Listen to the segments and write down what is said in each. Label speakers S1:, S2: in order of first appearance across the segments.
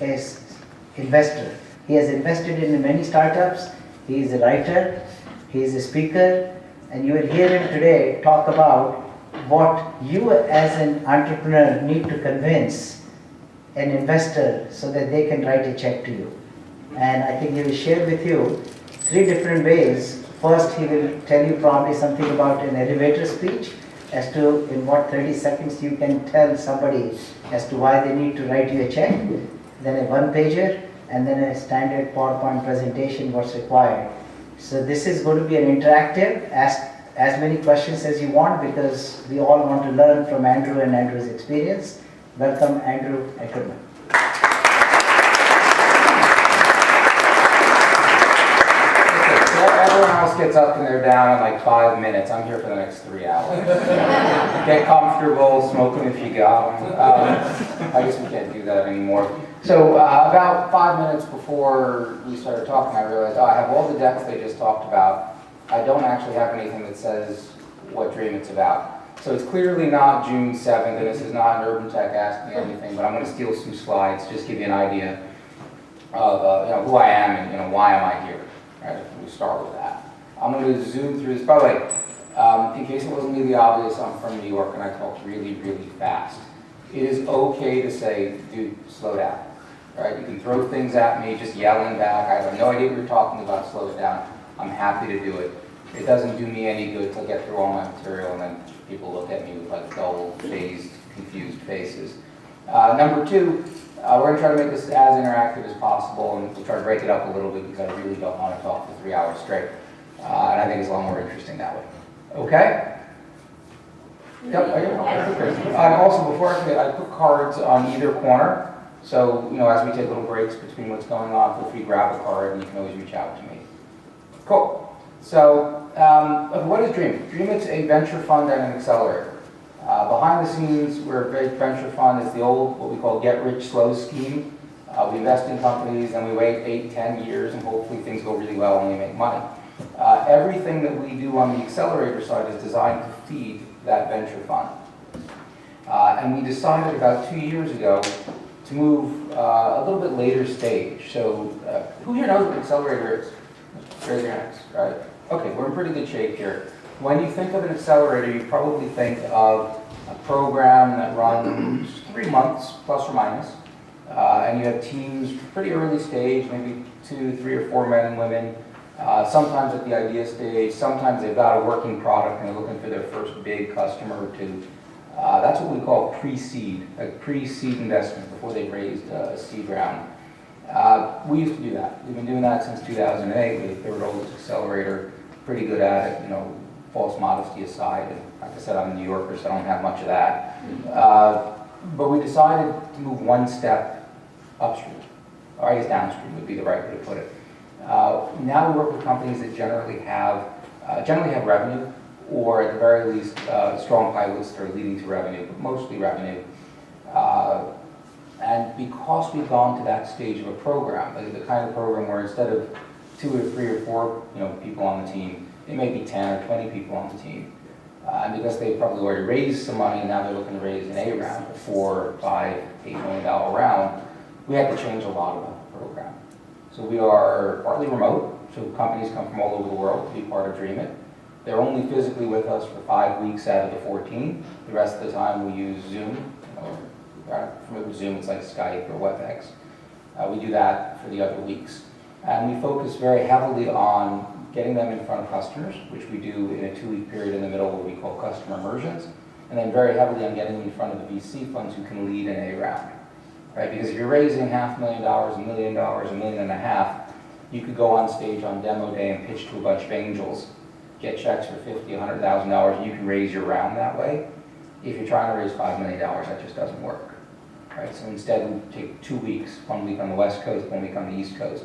S1: is investor. He has invested in many startups. He is a writer. He is a speaker. And you will hear him today talk about what you as an entrepreneur need to convince an investor so that they can write a check to you. And I think he will share with you 3 different ways. First, he will tell you probably something about an elevator speech as to in what 30 seconds you can tell somebody as to why they need to write you a check, then a one-pager, and then a standard PowerPoint presentation what's required. So this is going to be an interactive. Ask as many questions as you want because we all want to learn from Andrew and Andrew's experience. Welcome, Andrew Ackerman.
S2: Everyone else gets up and they're down in like 5 minutes. I'm here for the next 3 hours. Get comfortable, smoke them if you got them. I guess we can't do that anymore. So about 5 minutes before we started talking, I realized, I have all the decks they just talked about. I don't actually have anything that says what Dreamit's about. So it's clearly not June 7th, and this is not an Urban Tech Ask Me Anything, but I'm going to steal some slides, just give you an idea of who I am and why am I here. Right, we start with that. I'm going to zoom through this. By the way, in case it wasn't really obvious, I'm from New York and I talk really, really fast. It is okay to say, dude, slow down. Right? You can throw things at me, just yelling back. I have no idea what you're talking about, slow it down. I'm happy to do it. It doesn't do me any good to get through all my material and then people look at me with like dull, phased, confused faces. Number 2, we're going to try to make this as interactive as possible, and we'll try to break it up a little bit because I really don't want to talk for 3 hours straight. And I think it's a lot more interesting that way. Okay? Yep. And also, before I forget, I put cards on either corner. So, as we take little breaks between what's going on, feel free to grab a card and you can always reach out to me. Cool. So, what is Dreamit? Dreamit's a venture fund and an accelerator. Behind the scenes, we're a great venture fund. It's the old, what we call get-rich-slow scheme. We invest in companies, and we wait 8, 10 years, and hopefully things go really well and we make money. Everything that we do on the accelerator side is designed to feed that venture fund. And we decided about 2 years ago to move a little bit later stage. So who here knows what an accelerator is? Raise your hands, right? Okay, we're in pretty good shape here. When you think of an accelerator, you probably think of a program that runs 3 months, plus or minus, and you have teams pretty early stage, maybe 2, 3, or 4 men and women, sometimes at the idea stage, sometimes they've got a working product and they're looking for their first big customer or two. That's what we call pre-seed, like pre-seed investment before they raised a seed round. We used to do that. We've been doing that since 2008 with the third oldest accelerator, pretty good at it, false modesty aside, and like I said, I'm a New Yorker, so I don't have much of that. But we decided to move one step upstream, or I guess downstream would be the right way to put it. Now we work with companies that generally have revenue, or at the very least, strong pilots that are leading to revenue, but mostly revenue. And because we've gone to that stage of a program, like the kind of program where instead of 2 or 3 or 4 people on the team, it may be 10 or 20 people on the team. And because they've probably already raised some money and now they're looking to raise an A round, a $4, $5, $8 million round, we had to change a lot of the program. So we are partly remote, so companies come from all over the world to be part of Dreamit. They're only physically with us for 5 weeks out of the 14. The rest of the time we use Zoom. Familiar with Zoom, it's like Skype or WebEx. We do that for the other weeks. And we focus very heavily on getting them in front of customers, which we do in a 2-week period in the middle, what we call customer immersions, and then very heavily on getting them in front of the VC funds who can lead an A round. Right? Because if you're raising $500,000, $1 million, $1.5 million, you could go on stage on demo day and pitch to a bunch of angels, get checks for $50,000, $100,000, and you can raise your round that way. If you're trying to raise $5 million, that just doesn't work. Right? So instead, we take 2 weeks, 1 week on the West Coast, 1 week on the East Coast,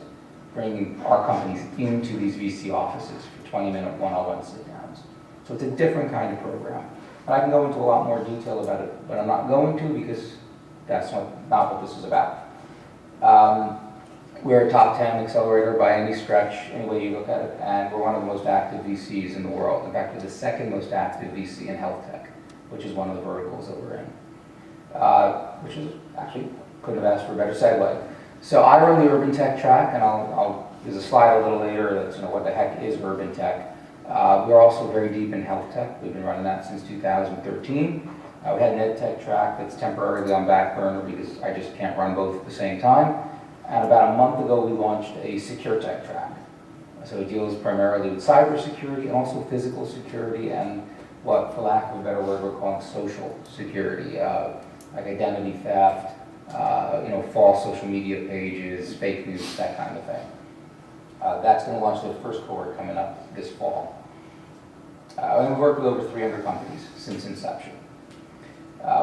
S2: bringing our companies into these VC offices for 20-minute one-on-one sit-downs. So it's a different kind of program. And I can go into a lot more detail about it, but I'm not going to because that's not what this is about. We're a top 10 accelerator by any stretch, any way you look at it, and we're one of the most active VCs in the world. In fact, we're the second most active VC in health tech, which is one of the verticals that we're in. Which is actually, couldn't have asked for a better segue. So I run the urban tech track, and there's a slide a little later that's, what the heck is urban tech. We're also very deep in health tech. We've been running that since 2013. We had an ed tech track that's temporarily on back burner because I just can't run both at the same time. And about a month ago, we launched a secure tech track. So it deals primarily with cybersecurity and also physical security and what, for lack of a better word, we're calling social security, like identity theft, false social media pages, fake news, that kind of thing. That's going to launch the first cohort coming up this fall. And we've worked with over 300 companies since inception.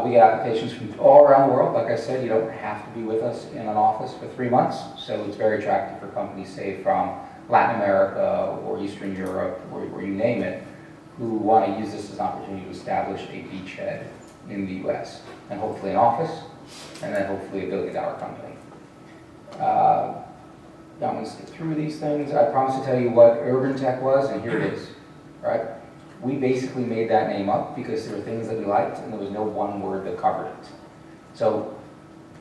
S2: We get applications from all around the world. Like I said, you don't have to be with us in an office for 3 months, so it's very attractive for companies, say, from Latin America or Eastern Europe, or you name it, who want to use this as an opportunity to establish a beachhead in the US, and hopefully an office, and then hopefully a billion-dollar company. I'm going to skip through these things. I promised to tell you what urban tech was, and here it is, right? We basically made that name up because there were things that we liked, and there was no one word that covered it. So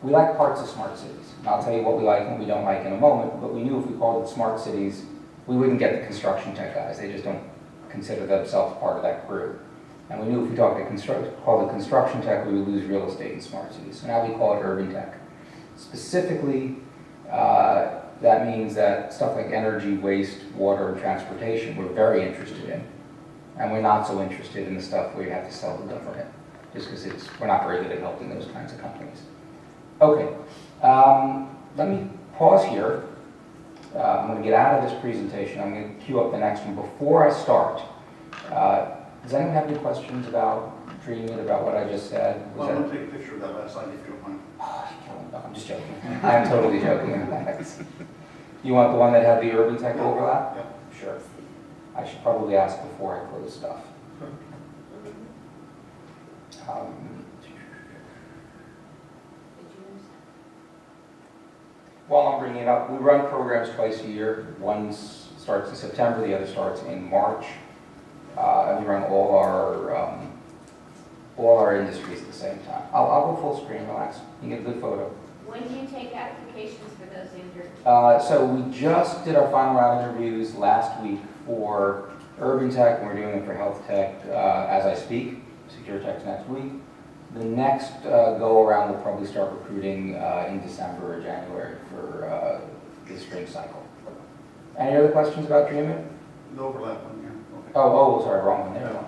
S2: we like parts of smart cities, and I'll tell you what we like and what we don't like in a moment, but we knew if we called it smart cities, we wouldn't get the construction tech guys. They just don't consider themselves part of that crew. And we knew if we called it construction tech, we would lose real estate in smart cities. So now we call it urban tech. Specifically, that means that stuff like energy, waste, water, and transportation we're very interested in. And we're not so interested in the stuff where you have to sell the government, just because we're not very good at helping those kinds of companies. Okay, let me pause here. I'm going to get out of this presentation. I'm going to queue up the next one. Before I start, does anyone have any questions about Dreamit, about what I just said?
S3: Well, I'm going to take a picture of that last slide if you don't mind.
S2: Oh, I'm just joking. I'm totally joking. You want the one that had the urban tech overlap?
S3: Yeah.
S2: Sure. I should probably ask before I close stuff. While I'm bringing it up, we run programs twice a year. One starts in September, the other starts in March. And we run all our industries at the same time. I'll go full screen, relax. You can get a good photo.
S4: When do you take applications for those, Andrew?
S2: So we just did our final round of interviews last week for urban tech, and we're doing it for health tech as I speak. Secure tech's next week. The next go around will probably start recruiting in December or January for the spring cycle. Any other questions about Dreamit?
S3: The overlap one, yeah. Okay.
S2: Oh, sorry, wrong one. There we go.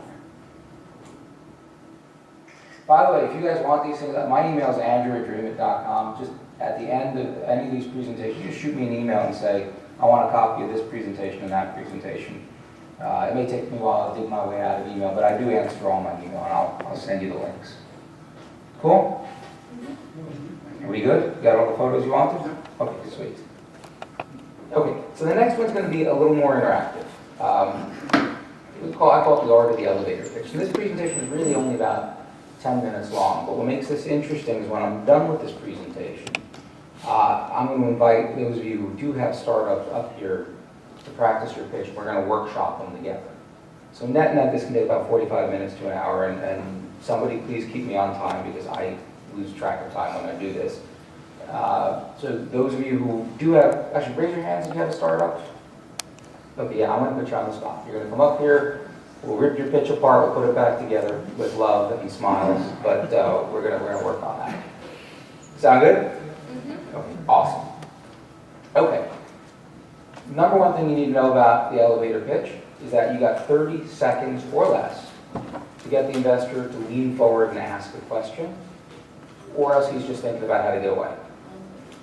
S2: By the way, if you guys want these things, my email is andrew@dreamit.com. Just at the end of any of these presentations, just shoot me an email and say, I want a copy of this presentation and that presentation. It may take me a while to dig my way out of email, but I do answer all my email, and I'll send you the links. Cool? Are we good? Got all the photos you wanted? Okay, sweet. Okay, so the next one's going to be a little more interactive. I call it the art of the elevator pitch. So this presentation is really only about 10 minutes long, but what makes this interesting is when I'm done with this presentation, I'm going to invite those of you who do have startups up here to practice your pitch. We're going to workshop them together. So net, this can take about 45 minutes to an hour, and somebody please keep me on time because I lose track of time when I do this. So those of you who do have, actually raise your hands if you have a startup. Okay, yeah, I'm going to put you on the spot. You're going to come up here, we'll rip your pitch apart, we'll put it back together with love and smiles, but we're going to work on that. Sound good? Mm-hmm. Okay, awesome. Okay. Number one thing you need to know about the elevator pitch is that you got 30 seconds or less to get the investor to lean forward and ask a question, or else he's just thinking about how to get away,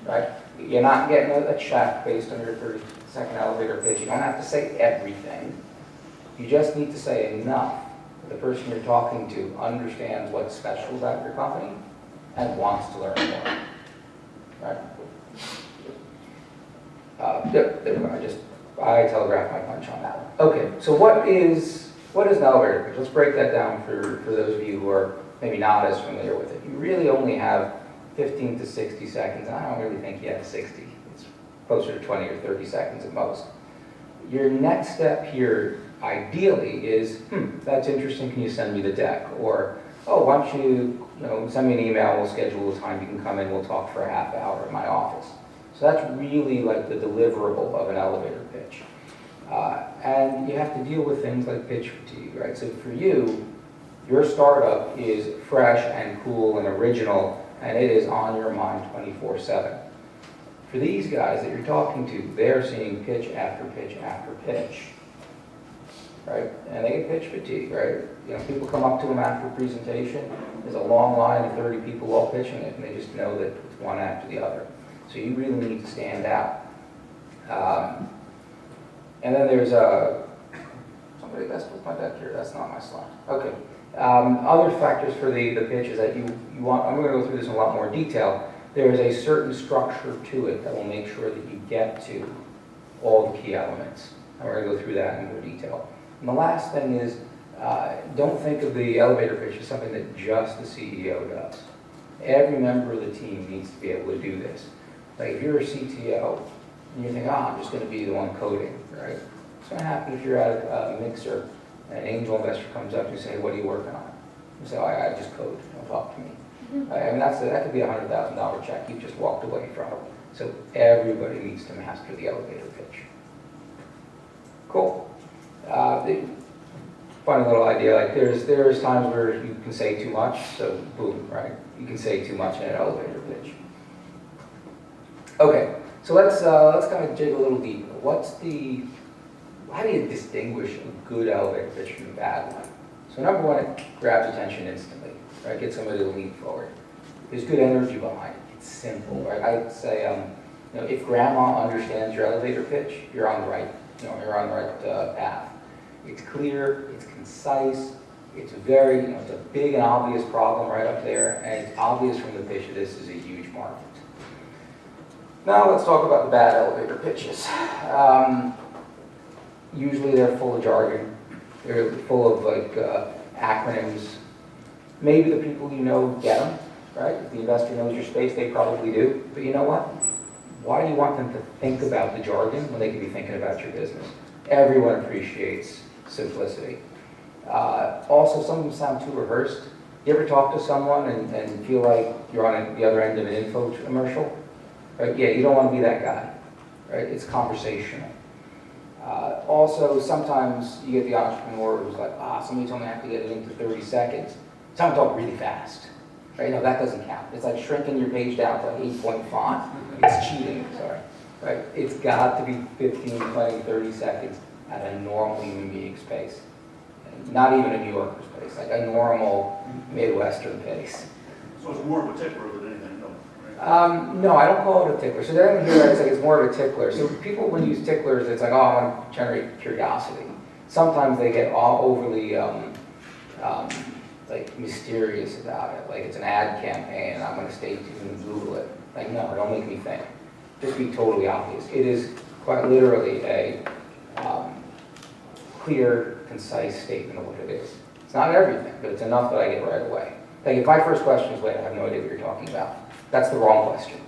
S2: right? You're not getting a check based on your 30-second elevator pitch. You don't have to say everything. You just need to say enough that the person you're talking to understands what's special about your company and wants to learn more, right? There we go. I telegraphed my punch on that one. Okay, so what is an elevator pitch? Let's break that down for those of you who are maybe not as familiar with it. You really only have 15 to 60 seconds, and I don't really think you have 60. It's closer to 20 or 30 seconds at most. Your next step here, ideally, is, that's interesting, can you send me the deck? Or, oh, why don't you send me an email, we'll schedule a time you can come in, we'll talk for a half hour at my office. So that's really like the deliverable of an elevator pitch. And you have to deal with things like pitch fatigue, right? So for you, your startup is fresh and cool and original, and it is on your mind 24/7. For these guys that you're talking to, they're seeing pitch after pitch after pitch, right? And they get pitch fatigue, right? You know, people come up to them after a presentation, there's a long line of 30 people all pitching it, and they just know that it's one after the other. So you really need to stand out. And then there's somebody messed with my deck here, that's not my slide. Okay. Other factors for the pitch is that you want, I'm going to go through this in a lot more detail. There is a certain structure to it that will make sure that you get to all the key elements. And we're going to go through that in more detail. And the last thing is, don't think of the elevator pitch as something that just the CEO does. Every member of the team needs to be able to do this. Like if you're a CTO, and you think, I'm just going to be the one coding, right? What's going to happen if you're at a mixer and an angel investor comes up to you and say, what are you working on? You say, I just code, don't talk to me. I mean, that could be a $100,000 check you just walked away from. So everybody needs to master the elevator pitch. Cool. Funny little idea, like there's times where you can say too much, so boom, right? You can say too much in an elevator pitch. Okay, so let's kind of dig a little deeper. How do you distinguish a good elevator pitch from a bad one? So number one, it grabs attention instantly, right? Get somebody to lean forward. There's good energy behind it. It's simple, right? I'd say, if grandma understands your elevator pitch, you're on the right, you're on the right path. It's clear, it's concise, it's very, it's a big and obvious problem right up there, and it's obvious from the pitch that this is a huge market. Now let's talk about the bad elevator pitches. Usually they're full of jargon. They're full of acronyms. Maybe the people you know get them, right? If the investor knows your space, they probably do. But you know what? Why do you want them to think about the jargon when they could be thinking about your business? Everyone appreciates simplicity. Also, some of them sound too rehearsed. You ever talk to someone and feel like you're on the other end of an info commercial? Right? Yeah, you don't want to be that guy. Right? It's conversational. Also, sometimes you get the entrepreneur who's like, somebody told me I have to get it into 30 seconds. Someone talk really fast. Right? No, that doesn't count. It's like shrinking your page down to like 8-point font. It's cheating, sorry. Right? It's got to be 15, 20, 30 seconds at a normal human being's pace. Not even a New Yorker's pace, like a normal Midwestern pace.
S3: So it's more of a tickler than anything, no? Right?
S2: No, I don't call it a tickler. So then here it's like it's more of a tickler. So people when use ticklers, it's like, I want to generate curiosity. Sometimes they get all overly like mysterious about it. Like it's an ad campaign and I'm going to stay tuned and Google it. Like, no, don't make me think. Just be totally obvious. It is quite literally a clear, concise statement of what it is. It's not everything, but it's enough that I get right away. Like if my first question is, wait, I have no idea what you're talking about. That's the wrong question.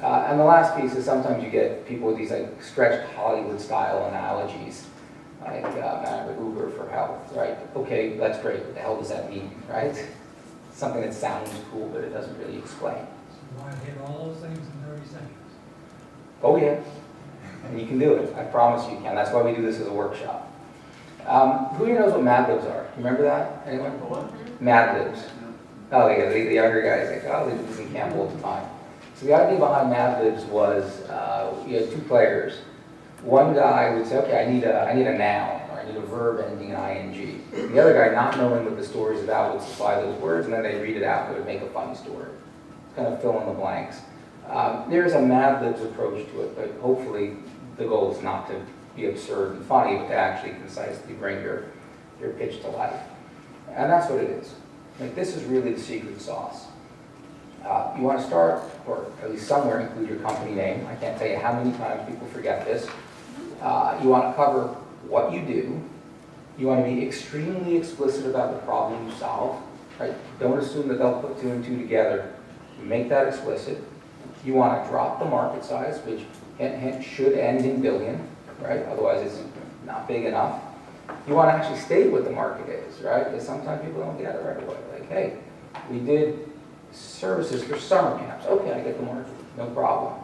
S2: And the last piece is sometimes you get people with these like stretched Hollywood-style analogies, like Uber for health, right? Okay, that's great. What the hell does that mean, right? Something that sounds cool, but it doesn't really explain.
S5: You want to hit all those things in 30 seconds.
S2: Oh yeah, and you can do it. I promise you can. That's why we do this as a workshop. Who here knows what Mad Libs are? You remember that? Anyone?
S3: What?
S2: Mad Libs. Oh yeah, the younger guys like, they do this in camp all the time. So the idea behind Mad Libs was you had two players. One guy would say, okay, I need a noun, or I need a verb ending in ing. The other guy, not knowing what the story's about, would supply those words, and then they'd read it out and it would make a funny story. Kind of fill in the blanks. There's a Mad Libs approach to it, but hopefully the goal is not to be absurd and funny, but to actually concisely bring your pitch to life. And that's what it is. Like, this is really the secret sauce. You want to start, or at least somewhere include your company name. I can't tell you how many times people forget this. You want to cover what you do. You want to be extremely explicit about the problem you solve. Right? Don't assume that they'll put two and two together. Make that explicit. You want to drop the market size, which should end in billion, right? Otherwise it's not big enough. You want to actually state what the market is, right? Because sometimes people don't get it right away. Like, hey, we did services for summer camps. Okay, I get the market, no problem.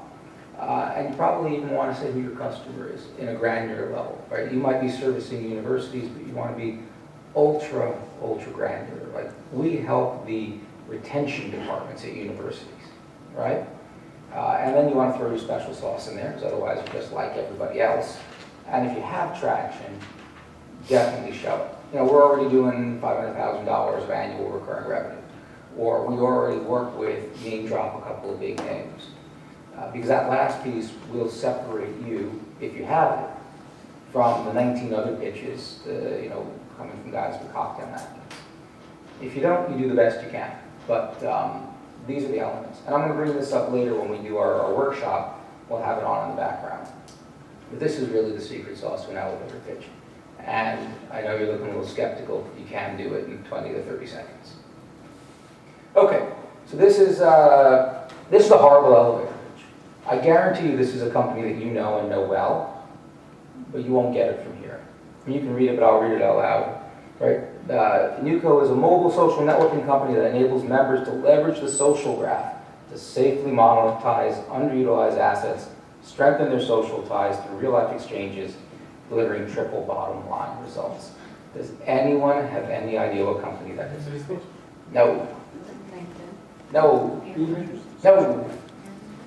S2: And you probably even want to say who your customer is in a granular level, right? You might be servicing universities, but you want to be ultra granular. Like, we help the retention departments at universities, right? And then you want to throw your special sauce in there, because otherwise you're just like everybody else. And if you have traction, definitely show it. You know, we're already doing $500,000 of annual recurring revenue. Or we already work with, name drop a couple of big names. Because that last piece will separate you, if you have it, from the 19 other pitches, you know, coming from guys with cocktail napkins. If you don't, you do the best you can. But these are the elements. And I'm going to bring this up later when we do our workshop. We'll have it on in the background. But this is really the secret sauce to an elevator pitch. And I know you're looking a little skeptical. You can do it in 20 to 30 seconds. Okay, so this is a horrible elevator pitch. I guarantee you this is a company that you know and know well, but you won't get it from here. You can read it, but I'll read it out loud. Right? NUCO is a mobile social networking company that enables members to leverage the social graph to safely monetize underutilized assets, strengthen their social ties through real-life exchanges, delivering triple bottom line results. Does anyone have any idea what company that is? No. No. No.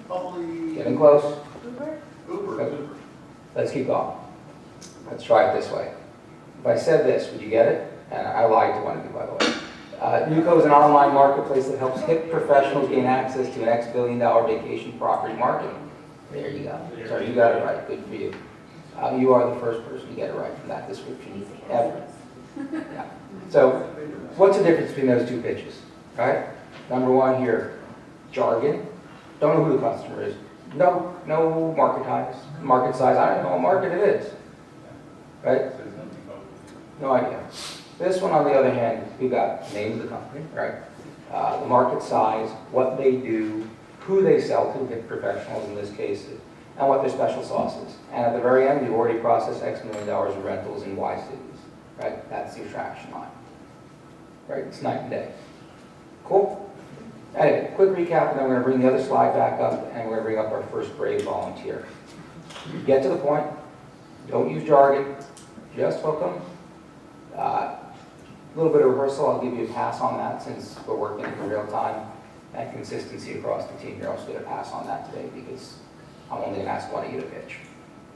S3: Probably
S2: Getting close.
S3: Uber.
S2: Let's keep going. Let's try it this way. If I said this, would you get it? And I lied to one of you, by the way. NUCO is an online marketplace that helps hip professionals gain access to an X billion-dollar vacation property market. There you go. Sorry, you got it right. Good for you. You are the first person to get it right from that description ever. Yeah. So, what's the difference between those two pitches? Right? Number one here, jargon. Don't know who the customer is. No market size. I don't know what market it is. Right? No idea. This one, on the other hand, we got name of the company, right? The market size, what they do, who they sell to, hip professionals in this case, and what their special sauce is. And at the very end, we've already processed X million dollars of rentals in Y cities, right? That's the attraction line, right? It's night and day. Cool? Anyway, quick recap, and then we're going to bring the other slide back up, and we're going to bring up our first brave volunteer. Get to the point. Don't use jargon. Just hook them. A little bit of rehearsal. I'll give you a pass on that since we're working in real time. And consistency across the team. You're also going to pass on that today because I'm only going to ask one of you to pitch.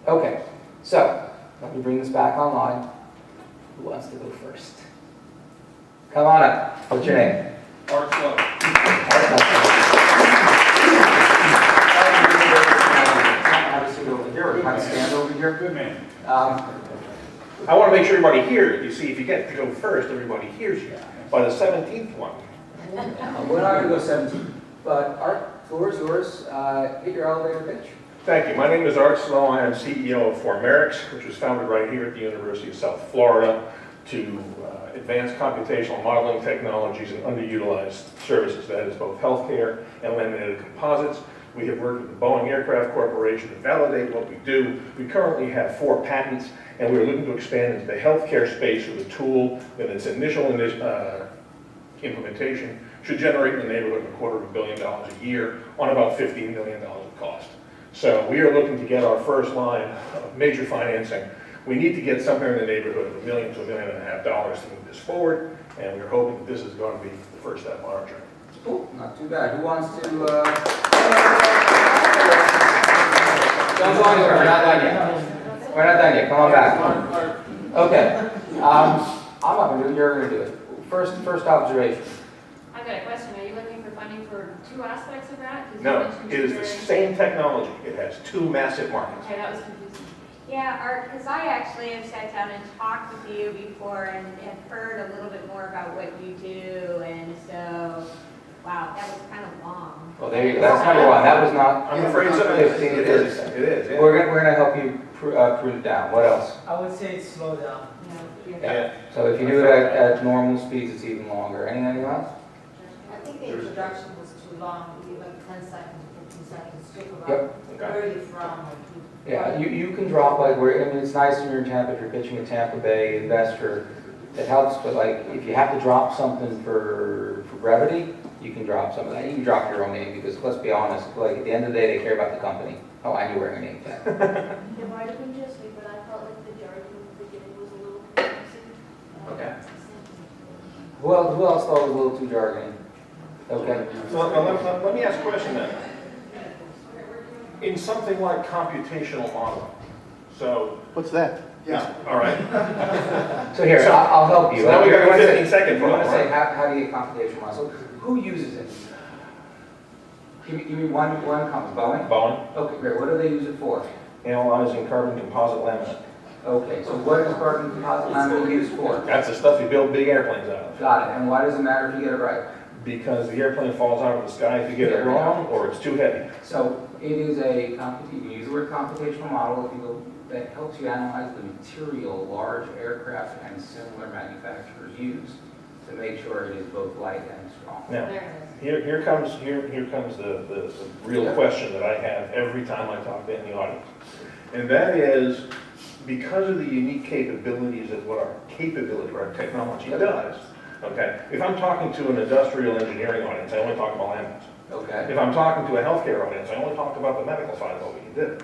S2: Okay, so let me bring this back online. Who wants to go first? Come on up. What's your name?
S3: Art Slow.
S2: Have a seat over here, or kind of stand over here.
S3: Good man.
S6: I want to make sure everybody hears. You see, if you get to go first, everybody hears you. By the 17th one.
S2: We're not going to go 17, but Art, floor is yours. Hit your elevator pitch.
S6: Thank you. My name is Art Slow. I am CEO of Formerics, which was founded right here at the University of South Florida to advance computational modeling technologies and underutilized services. That is both healthcare and laminated composites. We have worked with the Boeing Aircraft Corporation to validate what we do. We currently have 4 patents, and we're looking to expand into the healthcare space with a tool that its initial implementation should generate in the neighborhood of $250 million a year on about $15 million of cost. So we are looking to get our first line of major financing. We need to get somewhere in the neighborhood of $1 million to $1.5 million to move this forward, and we're hoping that this is going to be the first step on our journey.
S2: Cool, not too bad. Who wants to? Don't go anywhere. We're not done yet. We're not done yet. Come on back. Okay. I'm not going to do it. You're going to do it. First observation.
S4: I've got a question. Are you looking for funding for 2 aspects of that? 'Cause you
S6: No,
S4: mentioned
S6: it is the
S4: tutoring.
S6: same technology. It has 2 massive markets.
S4: Okay, that was confusing.
S7: Yeah, Art, because I actually have sat down and talked with you before and have heard a little bit more about what you do, and so, wow, that was kind of long.
S2: Well, there you go. That's number one. That was not.
S6: I'm afraid so.
S2: 15
S6: It
S2: to 30
S6: is.
S2: seconds.
S6: It is. Yeah.
S2: We're going to help you prune it down. What else?
S5: I would say slow down.
S6: Yeah.
S2: So if you do it at normal speeds, it's even longer. Anything else?
S8: I think the introduction was too long, you like 10 seconds, 15 seconds, stick
S2: Yep.
S8: around where you're from.
S2: Yeah, you can drop like where, I mean, it's nice when you're in Tampa, if you're pitching a TampaBay investor, it helps, but like if you have to drop something for brevity, you can drop some of that. You can drop your own name because let's be honest, like at the end of the day, they care about the company. Oh, and you're wearing a name tag.
S9: It might have been just me, but I felt like the jargon in the beginning was a little confusing.
S2: Okay. Who else thought it was a little too jargony? Okay.
S6: So let me ask a question then. In something like computational modeling, so,
S3: What's that?
S6: yeah, all right.
S2: So here, I'll help you.
S6: So now we got
S2: You wanna
S6: 15
S2: say-
S6: seconds.
S2: You want to say, how do you get computational model? So who uses it? You mean one comes, Boeing?
S6: Bowen,
S2: Okay, great. What do they use it for?
S6: analyzing carbon composite laminate.
S2: Okay, so what is carbon composite laminate used for?
S6: That's the stuff you build big airplanes out of.
S2: Got it. And why does it matter if you get it right?
S6: Because the airplane falls out of the sky if you get it wrong, or it's too heavy.
S2: So it is you use the word computational model if you will, that helps you analyze the material large aircraft and similar manufacturers use to make sure it is both light and strong.
S6: Now,
S4: There it
S6: here comes the real question that I have every time I talk to any audience. And that is, because of the unique capabilities of what our technology does, okay? If I'm talking to an industrial engineering audience, I only talk about laminates.
S2: Okay.
S6: If I'm talking to a healthcare audience, I only talk about the medical side of what we can do.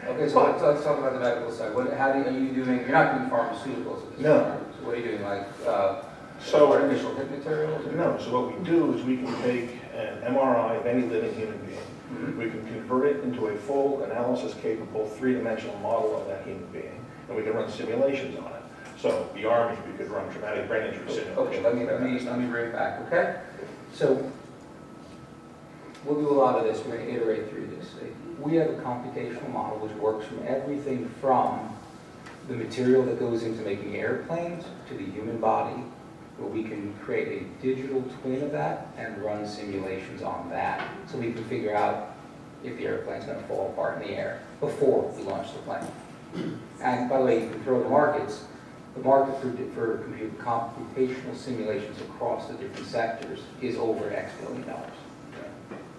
S2: Okay, so let's talk about the medical side. Are you doing, you're not doing pharmaceuticals at this
S6: No.
S2: point. So what are you doing, like
S6: So,
S2: artificial hip materials?
S6: no, so what we do is we can take an MRI of any living human being.
S2: Mhm.
S6: We can convert it into a full analysis-capable three-dimensional model of that human being, and we can run simulations on it. So the Army, we could run traumatic brain injury simulations.
S2: Okay, let me bring it back, okay? So we'll do a lot of this, we're going to iterate through this. We have a computational model which works from everything from the material that goes into making airplanes to the human body, where we can create a digital twin of that and run simulations on that, so we can figure out if the airplane's going to fall apart in the air before we launch the plane. And by the way, you can throw the markets. The market for computational simulations across the different sectors is over X billion dollars.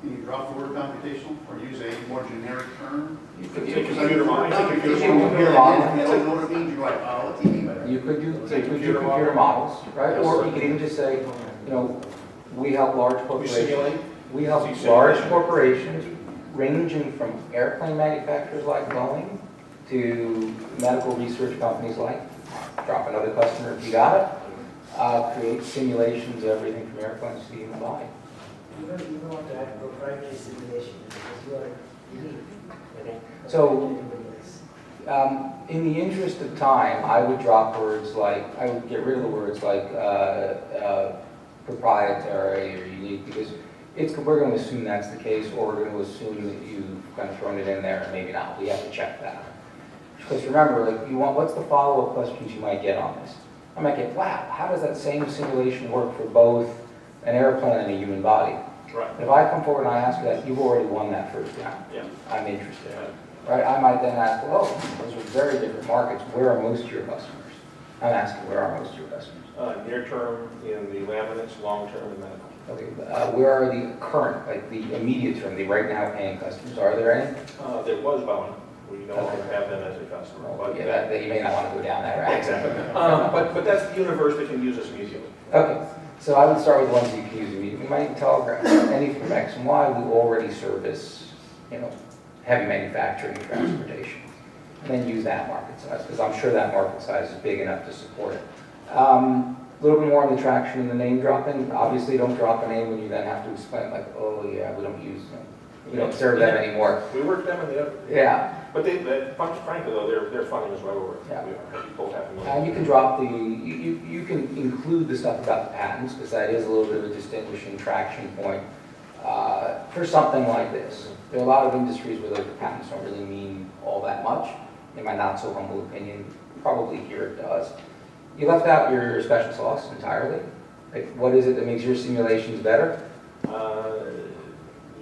S3: Can you drop the word computational or use a more generic term?
S2: You could
S6: It's a
S2: use
S6: computer model. It's a computer
S2: It's a
S6: model.
S2: computer model.
S3: If you don't know what it means, you're like, oh, what's he mean by that?
S2: You could do
S6: Computer
S2: computer models, right?
S6: Yes,
S2: Or
S6: sir.
S2: you could even just say, we help large
S6: We
S2: corporations.
S6: simulate.
S2: We help
S6: See
S2: large
S6: simulation.
S2: corporations, ranging from airplane manufacturers like Boeing to medical research companies like, drop another customer if you got it, create simulations of everything from airplanes to the human body.
S1: You don't want to add proprietary simulation because you are unique. Okay?
S2: So,
S1: Everybody else.
S2: in the interest of time, I would drop words like, I would get rid of the words like proprietary or unique, because we're going to assume that's the case, or we're going to assume that you've kind of thrown it in there and maybe not. We have to check that. Because remember, like, what's the follow-up questions you might get on this? I might get, wow, how does that same simulation work for both an airplane and a human body?
S6: Right.
S2: If I come forward and I ask you that, you've already won that first round.
S6: Yeah.
S2: I'm interested. Right? I might then ask, well, those are very different markets. Where are most of your customers? I'm asking, where are most of your customers?
S6: Near term in the laminates, long term in medical.
S2: Okay, where are the current, like the immediate term, the right now paying customers? Are there any?
S6: There was Bowen. We no longer have them as a customer. But,
S2: Yeah, that you may not want to go down that route.
S6: Exactly. But that's the universe that can use us immediately.
S2: Okay, so I would start with the ones you can use immediately. We might telegraph anything from X and Y. We already service, heavy manufacturing and transportation. And then use that market size, because I'm sure that market size is big enough to support it. A little bit more on the traction and the name dropping. Obviously, don't drop a name when you then have to explain, like, oh yeah, we don't use them. We don't serve them anymore.
S6: We work them in the other.
S2: Yeah.
S6: But frankly though, they're funding us right over.
S2: Yeah.
S6: We both have to know.
S2: And you can drop you can include the stuff about the patents, because that is a little bit of a distinguishing traction point for something like this. There are a lot of industries where the patents don't really mean all that much. In my not so humble opinion, probably here it does. You left out your special sauce entirely. Like, what is it that makes your simulations better?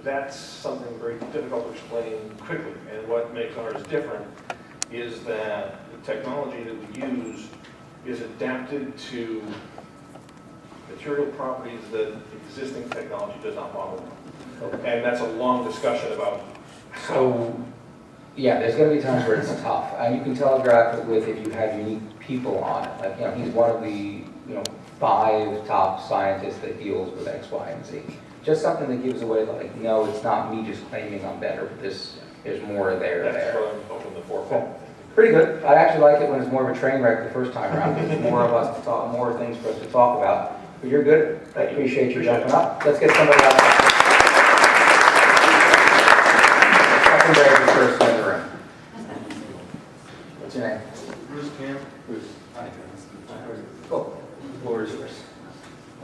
S6: That's something very difficult to explain quickly. And what makes ours different is that the technology that we use is adapted to material properties that existing technology does not model. And that's a long discussion about
S2: So Yeah, there's gonna be times where it's tough, and you can telegraph it with if you have unique people on it. Like, he's one of the, 5 top scientists that deals with X, Y, and Z. Just something that gives away, like, no, it's not me just claiming I'm better, but there's more there.
S6: That's what I'm hoping the forefront.
S2: Pretty good. I actually like it when it's more of a train wreck the first time around. There's more of us to talk, more things for us to talk about. But you're good. I appreciate you jumping up. Let's get somebody else. Secondary first in the room. What's your name?
S10: Bruce Camp.
S2: Bruce. Hi. Cool. The floor is yours.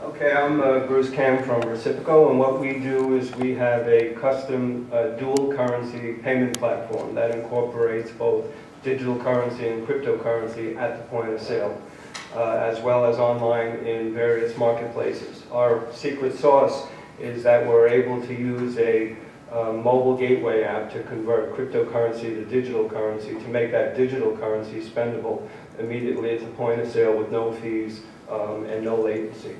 S10: Okay, I'm Bruce Camp from Reciprocal, and what we do is we have a custom dual currency payment platform that incorporates both digital currency and cryptocurrency at the point of sale, as well as online in various marketplaces. Our secret sauce is that we're able to use a mobile gateway app to convert cryptocurrency to digital currency, to make that digital currency spendable immediately at the point of sale with no fees and no latency.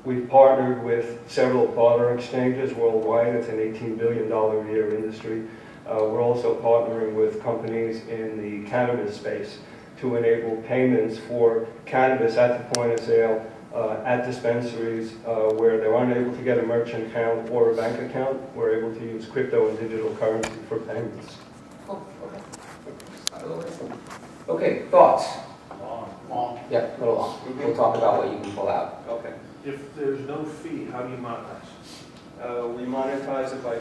S10: We've partnered with several barter exchanges worldwide. It's an $18 billion a year industry. We're also partnering with companies in the cannabis space to enable payments for cannabis at the point of sale at dispensaries where they're unable to get a merchant account or a bank account. We're able to use crypto and digital currency for payments.
S2: Cool. Okay, thoughts?
S3: Long.
S2: Yeah, a little long. We'll talk about what you can pull out.
S10: Okay.
S6: If there's no fee, how do you monetize?
S10: We monetize it by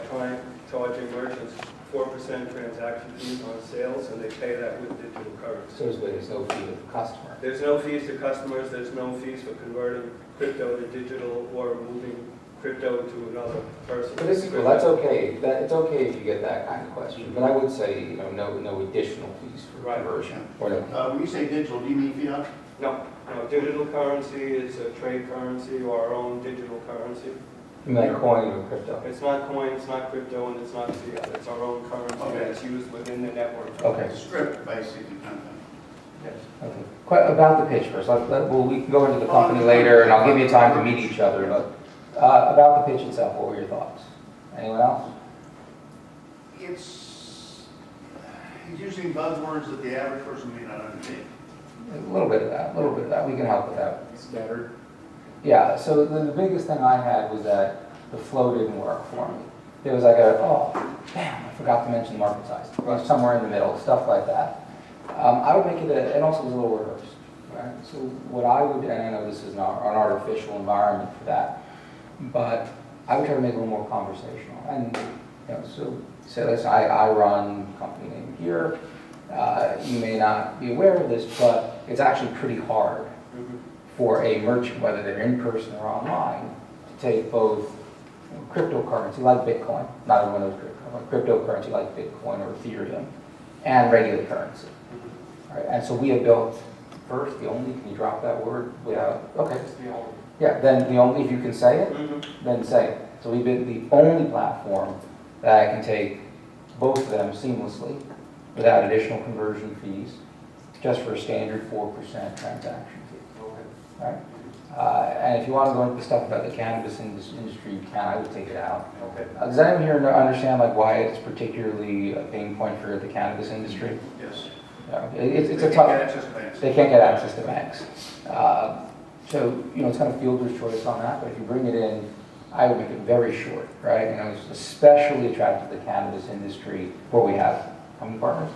S10: charging merchants 4% transaction fees on sales, and they pay that with digital currency.
S2: So there's no fee to the customer.
S10: There's no fees to customers, there's no fees for converting crypto to digital or moving crypto to another person.
S2: But well, that's okay. It's okay if you get that kind of question. But I would say, no additional fees for conversion. Or no.
S3: When you say digital, do you mean fiat?
S10: No, digital currency is a trade currency or our own digital currency.
S2: You mean like coin or crypto?
S10: It's not coin, it's not crypto, and it's not fiat. It's our own currency
S3: Okay.
S10: that's used within the network.
S2: Okay.
S3: Script, basically, kind of thing.
S10: Yes.
S2: Okay. About the pitch first. We can go into the company later, and I'll give you time to meet each other. But about the pitch itself, what were your thoughts? Anyone else?
S3: He's using buzzwords that the average person may not understand.
S2: A little bit of that. We can help with that.
S3: It's better.
S2: Yeah, so the biggest thing I had was that the flow didn't work for me. There was like I forgot to mention the market size. It was somewhere in the middle, stuff like that. I would make it, and also it was a little rehearsed, right? So what I would, and I know this is not an artificial environment for that, but I would try to make it a little more conversational. And, so say, listen, I run a company name here. You may not be aware of this, but it's actually pretty hard for a merchant, whether they're in person or online, to take both cryptocurrency like Bitcoin, not everyone knows cryptocurrency like Bitcoin or Ethereum, and regular currency. Right? And so we have built first, the only, can you drop that word without, okay. Yeah, then the only, if you can say it, then say it. So we've been the only platform that I can take both of them seamlessly without additional conversion fees, just for a standard 4% transaction fee. Right? And if you want to go into the stuff about the cannabis industry, you can. I would take it out.
S10: Okay.
S2: Does anyone here understand why it's particularly a pain point for the cannabis industry?
S3: Yes.
S2: It's a tough. They can't get access to banks. So it's kind of fielder's choice on that. But if you bring it in, I would make it very short, right? It's especially attractive to the cannabis industry, where we have how many partners?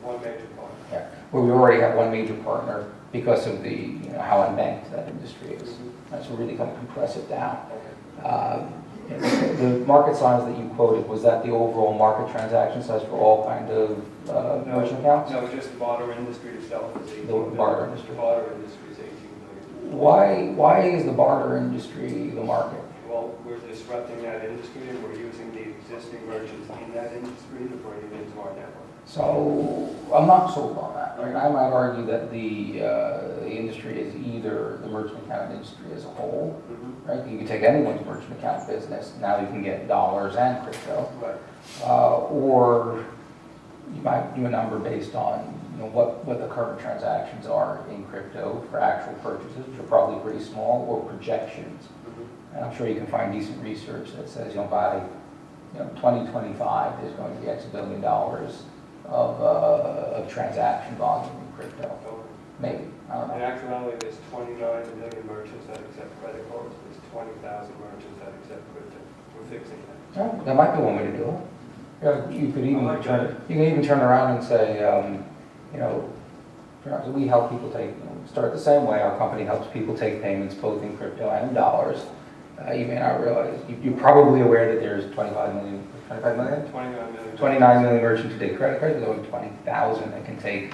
S10: One major partner.
S2: Yeah, where we already have one major partner because of the how unbanked that industry is. So really kind of compress it down. The market size that you quoted, was that the overall market transaction size for all kind of merchant accounts?
S10: No, just the barter industry itself is 18
S2: The
S10: billion.
S2: barter industry.
S10: The barter industry is 18 billion.
S2: Why is the barter industry the market?
S10: Well, we're disrupting that industry, and we're using the existing merchants in that industry to bring it into our network.
S2: So I'm not sold on that. Right? I might argue that the industry is either the merchant account industry as a whole. Right? You can take anyone's merchant account business. Now you can get dollars and crypto.
S10: Right.
S2: Or you might do a number based on what the current transactions are in crypto for actual purchases, which are probably pretty small, or projections. And I'm sure you can find decent research that says buy 2025, there's going to be X billion dollars of transaction volume in crypto. Maybe, I don't
S10: And
S2: know.
S10: actually, there's 29 million merchants that accept credit cards. There's 20,000 merchants that accept crypto. We're fixing that.
S2: Oh, that might be one way to do it. Yeah, you could even
S10: I like
S2: turn, you can even turn around and say, you know, we help people take, start the same way. Our company helps people take payments both in crypto and in dollars. You may not realize, you're probably aware that there's 25 million?
S10: 29 million.
S2: 29 million merchants who take credit cards. There's only 20,000 that can take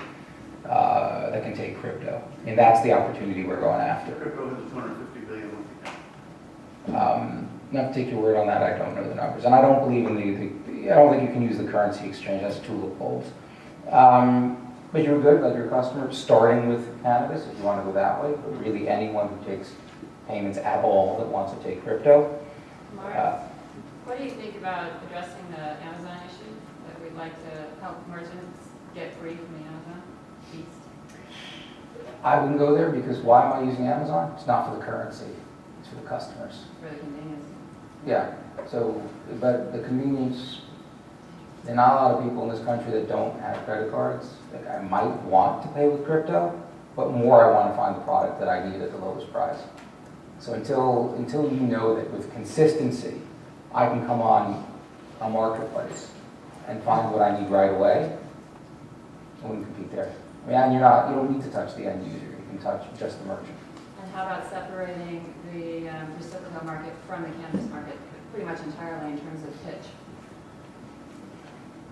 S2: crypto. And that's the opportunity we're going after.
S3: Crypto has a 250 billion market cap.
S2: Not to take your word on that, I don't know the numbers. And I don't believe in I don't think you can use the currency exchange. That's two loopholes. But you're good, like your customer, starting with cannabis, if you want to go that way, but really anyone who takes payments at all that wants to take crypto.
S4: Mark, what do you think about addressing the Amazon issue? That we'd like to help merchants get free from the Amazon beast?
S2: I wouldn't go there because why am I using Amazon? It's not for the currency, it's for the customers.
S4: For the convenience.
S2: Yeah, so, but the convenience, there are not a lot of people in this country that don't have credit cards. Like, I might want to pay with crypto, but more I want to find the product that I need at the lowest price. So until you know that with consistency, I can come on a marketplace and find what I need right away, I wouldn't compete there. I mean, and you don't need to touch the end user, you can touch just the merchant.
S4: And how about separating the reciprocal market from the cannabis market pretty much entirely in terms of pitch?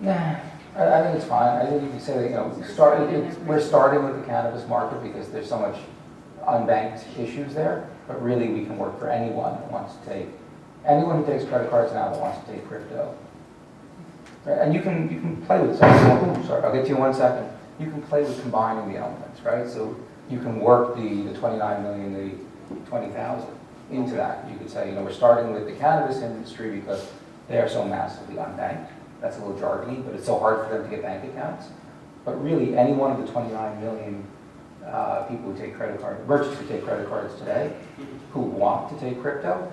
S2: Nah, I think it's fine. I think you can say that, you know, we're starting with the cannabis market because there's so much unbanked issues there, but really we can work for anyone who takes credit cards now that wants to take crypto. Right? And you can play with something. Ooh, sorry, I'll get to you in 1 second. You can play with combining the elements, right? So you can work the 29 million, the 20,000 into that. You could say, you know, we're starting with the cannabis industry because they are so massively unbanked. That's a little jargony, but it's so hard for them to get bank accounts. But really, any one of the 29 million people who take credit cards, merchants who take credit cards today, who want to take crypto,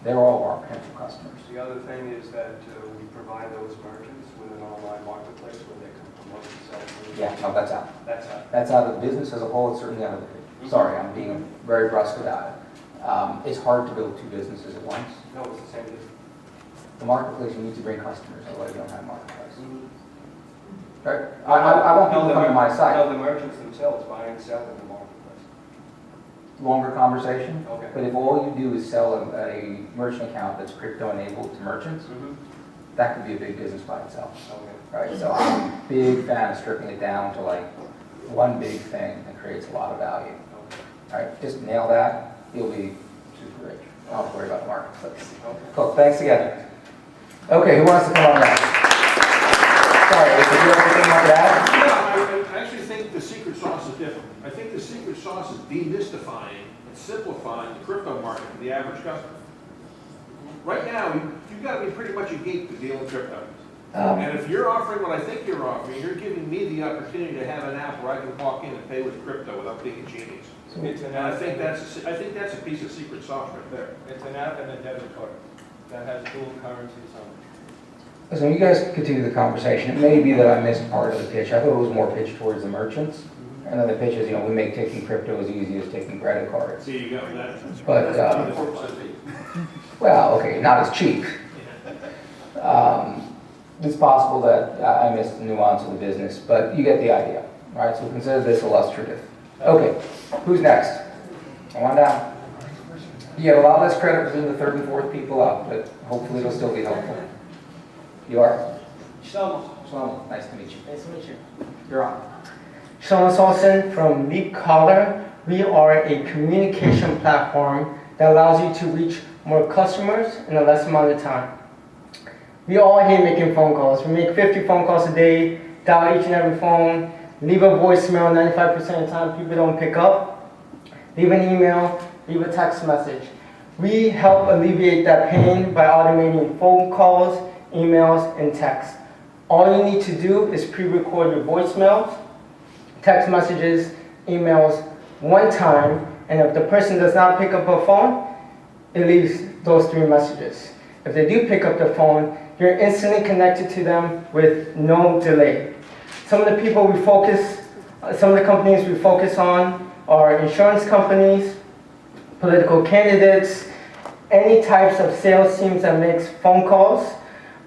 S2: they're all our potential customers.
S10: The other thing is that we provide those merchants with an online marketplace where they can promote and sell goods.
S2: Yeah, no, that's out.
S10: That's out.
S2: That's out of the business as a whole. It's certainly out of the business. Sorry, I'm being very brusque about it. It's hard to build two businesses at once.
S10: No, it's the same business.
S2: The marketplace, you need to bring customers, otherwise you don't have a marketplace. Right? I want people to come to my site.
S10: No, the merchants themselves buying and selling the marketplace.
S2: Longer conversation.
S10: Okay.
S2: But if all you do is sell a merchant account that's crypto enabled to merchants, that could be a big business by itself.
S10: Okay.
S2: Right? So I'm a big fan of stripping it down to like one big thing that creates a lot of value.
S10: Okay.
S2: Right? Just nail that, you'll be super rich. I don't have to worry about the marketplace.
S10: Okay.
S2: Cool. Thanks again. Okay, who wants to come on next? Sorry, did you have anything like that?
S11: I actually think the secret sauce is different. I think the secret sauce is demystifying and simplifying the crypto market for the average customer. Right now, you've got to be pretty much a geek to deal with crypto. And if you're offering what I think you're offering, you're giving me the opportunity to have an app where I can walk in and pay with crypto without being a genius. And I think that's a piece of secret sauce right there.
S10: It's an app and a debit card that has dual currencies on it.
S2: Listen, you guys continue the conversation. It may be that I missed part of the pitch. I thought it was more pitched towards the merchants. And then the pitch is, you know, we make taking crypto as easy as taking credit cards.
S11: See, you go.
S2: But, well, okay, not as cheap. It's possible that I missed the nuance of the business, but you get the idea. All right, so consider this illustrative. Okay, who's next? Come on down. You get a lot less credit between the third and fourth people up, but hopefully it'll still be helpful. You are? Shlomo, nice to meet you.
S12: Nice to meet you.
S2: You're on.
S12: Shlomo Solson from Leap Collar. We are a communication platform that allows you to reach more customers in a less amount of time. We all hate making phone calls. We make 50 phone calls a day, dial each and every phone, leave a voicemail 95% of the time people don't pick up, leave an email, leave a text message. We help alleviate that pain by automating phone calls, emails, and texts. All you need to do is pre-record your voicemails, text messages, emails one time, and if the person does not pick up a phone, it leaves those 3 messages. If they do pick up the phone, you're instantly connected to them with no delay. Some of the people we focus, some of the companies we focus on are insurance companies, political candidates, any types of sales teams that makes phone calls,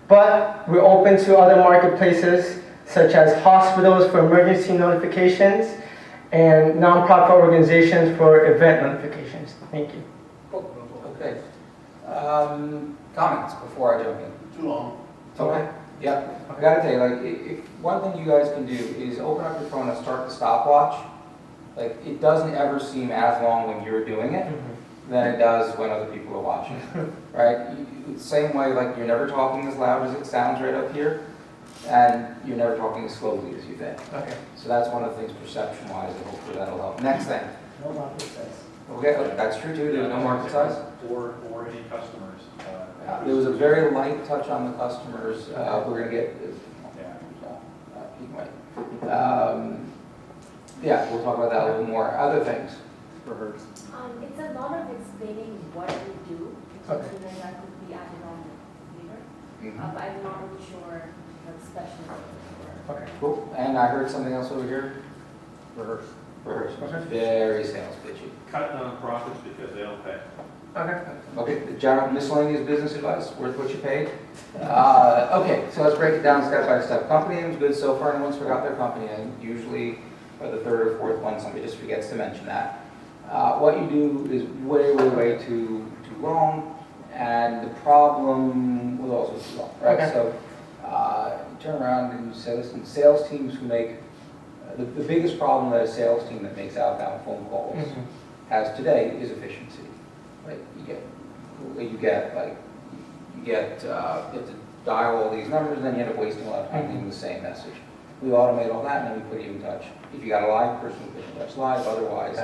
S12: but we're open to other marketplaces such as hospitals for emergency notifications and nonprofit organizations for event notifications. Thank you.
S2: Okay. Comments before I jump in?
S3: Too long.
S2: Okay. Yeah. I gotta tell you, like, if one thing you guys can do is open up your phone and start the stopwatch. Like, it doesn't ever seem as long when you're doing it than it does when other people are watching, right? Same way, like, you're never talking as loud as it sounds right up here, and you're never talking as slowly as you think.
S12: Okay.
S2: So that's one of the things perception-wise, and hopefully that'll help. Next thing.
S1: No market size.
S2: Okay, that's true too, there's no market size.
S13: Or any customers.
S2: There was a very light touch on the customers. We're gonna get, yeah, we'll talk about that a little more. Other things for her.
S9: It's a lot of explaining what we do,
S12: Okay.
S9: so then that could be added on later. But I'm not really sure what special for.
S12: Okay.
S2: Cool. And I heard something else over here. Rehearse. Very sales pitchy.
S11: Cut down profits because they don't pay.
S12: Okay.
S2: Okay, the general miscellaneous business advice, worth what you paid. Okay, so let's break it down step by step. Company name's good so far, no one's forgot their company name. Usually, by the third or fourth one, somebody just forgets to mention that. What you do is way too long, and the problem was also too long, right?
S12: Okay.
S2: So, you turn around and you say, listen, sales teams who make, the biggest problem that a sales team that makes outbound phone calls has today is efficiency. Like you have to dial all these numbers, and then you end up wasting a lot of time leaving the same message. We automate all that, and then we put you in touch. If you got a live person, we put you in touch live. Otherwise,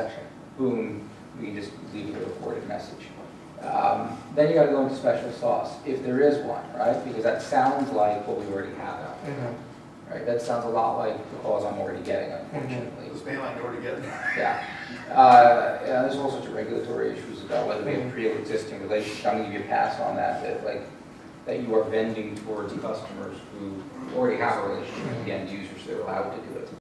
S2: boom, we can just leave you a recorded message. Then you got to go into special sauce, if there is one, right? Because that sounds like what we already have out there. Right? That sounds a lot like the calls I'm already getting, unfortunately.
S3: This may like already getting.
S2: Yeah. There's all sorts of regulatory issues about whether we have pre-existing relationships. I'm going to give you a pass on that, that you are vending towards customers who already have a relationship with the end users, so they're allowed to do it.